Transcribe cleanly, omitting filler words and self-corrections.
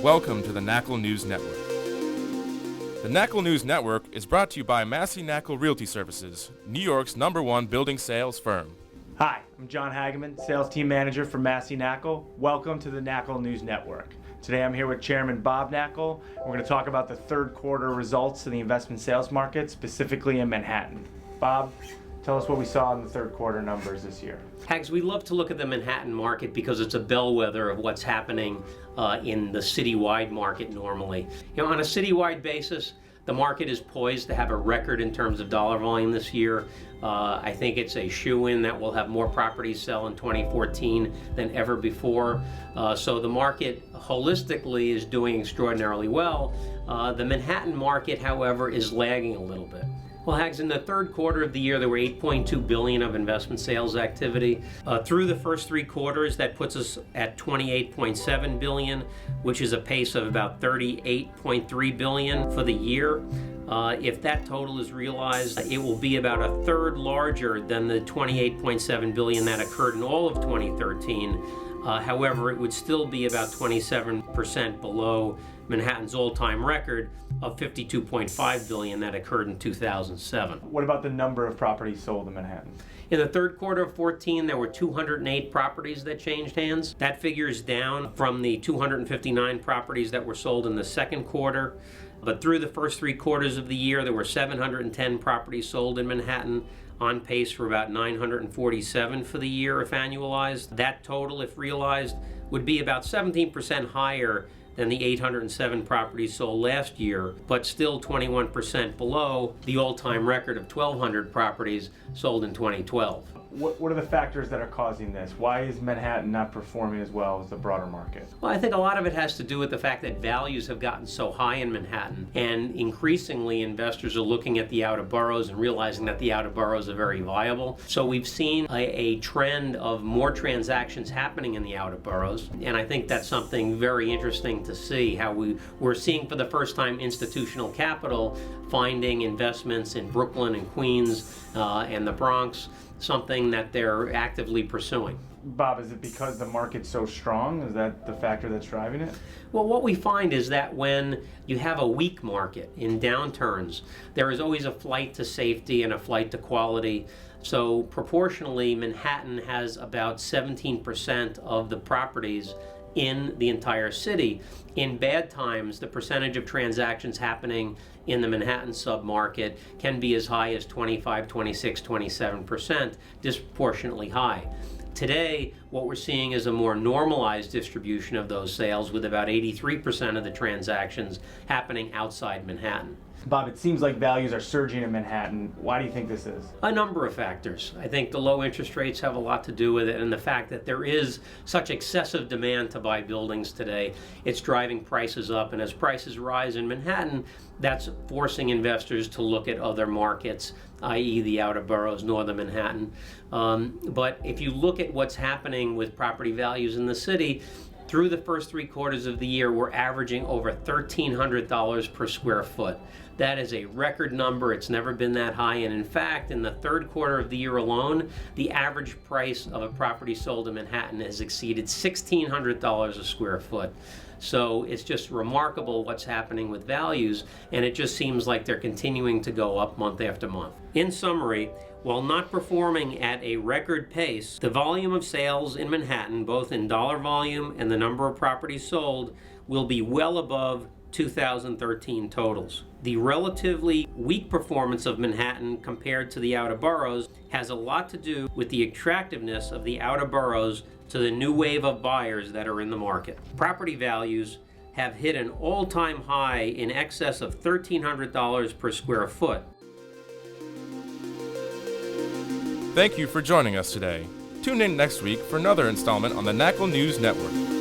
Welcome to the Knakal News Network. The Knakal News Network is brought to you by Massey Knakal Realty Services, New York's #1 building sales firm. Hi, I'm John Hageman, Sales Team Manager for Massey Knakal. Welcome to the Knakal News Network. Today I'm here with Chairman Bob Knakal. We're going to talk about the third quarter results in the investment sales market, specifically in Manhattan. Bob, tell us what we saw in the third quarter numbers this year. Hags, we love to look at the Manhattan market because it's a bellwether of what's happening in the citywide market normally. On a citywide basis, the market is poised to have a record in terms of dollar volume this year. I think it's a shoo-in that we'll have more properties sell in 2014 than ever before. So the market holistically is doing extraordinarily well. The Manhattan market, however, is lagging a little bit. Well, Hags, in the third quarter of the year, there were $8.2 billion of investment sales activity. Through the first three quarters, that puts us at $28.7 billion, which is a pace of about $38.3 billion for the year. If that total is realized, it will be about a third larger than the $28.7 billion that occurred in all of 2013. However, it would still be about 27% below Manhattan's all-time record of $52.5 billion that occurred in 2007. What about the number of properties sold in Manhattan? In the third quarter of 2014, there were 208 properties that changed hands. That figure is down from the 259 properties that were sold in the second quarter. But through the first three quarters of the year, there were 710 properties sold in Manhattan, on pace for about 947 for the year if annualized. That total, if realized, would be about 17% higher than the 807 properties sold last year, but still 21% below the all-time record of 1,200 properties sold in 2012. What are the factors that are causing this? Why is Manhattan not performing as well as the broader market? Well, I think a lot of it has to do with the fact that values have gotten so high in Manhattan, and increasingly investors are looking at the outer boroughs and realizing that the outer boroughs are very viable. So we've seen a trend of more transactions happening in the outer boroughs, and I think that's something very interesting to see, how we're seeing for the first time institutional capital finding investments in Brooklyn and Queens and the Bronx, something that they're actively pursuing. Bob, is it because the market's so strong? Is that the factor that's driving it? Well, what we find is that when you have a weak market in downturns, there is always a flight to safety and a flight to quality. So proportionally, Manhattan has about 17% of the properties in the entire city. In bad times, the percentage of transactions happening in the Manhattan submarket can be as high as 25, 26, 27%, disproportionately high. Today, what we're seeing is a more normalized distribution of those sales, with about 83% of the transactions happening outside Manhattan. Bob, it seems like values are surging in Manhattan. Why do you think this is? A number of factors. I think the low interest rates have a lot to do with it, and the fact that there is such excessive demand to buy buildings today, it's driving prices up, and as prices rise in Manhattan, that's forcing investors to look at other markets, i.e. the outer boroughs, northern Manhattan. But if you look at what's happening with property values in the city, through the first three quarters of the year, we're averaging over $1,300 per square foot. That is a record number. It's never been that high. And in fact, in the third quarter of the year alone, the average price of a property sold in Manhattan has exceeded $1,600 a square foot. So it's just remarkable what's happening with values, and it just seems like they're continuing to go up month after month. In summary, while not performing at a record pace, the volume of sales in Manhattan, both in dollar volume and the number of properties sold, will be well above 2013 totals. The relatively weak performance of Manhattan compared to the outer boroughs has a lot to do with the attractiveness of the outer boroughs to the new wave of buyers that are in the market. Property values have hit an all-time high in excess of $1,300 per square foot. Thank you for joining us today. Tune in next week for another installment on the Knakal News Network.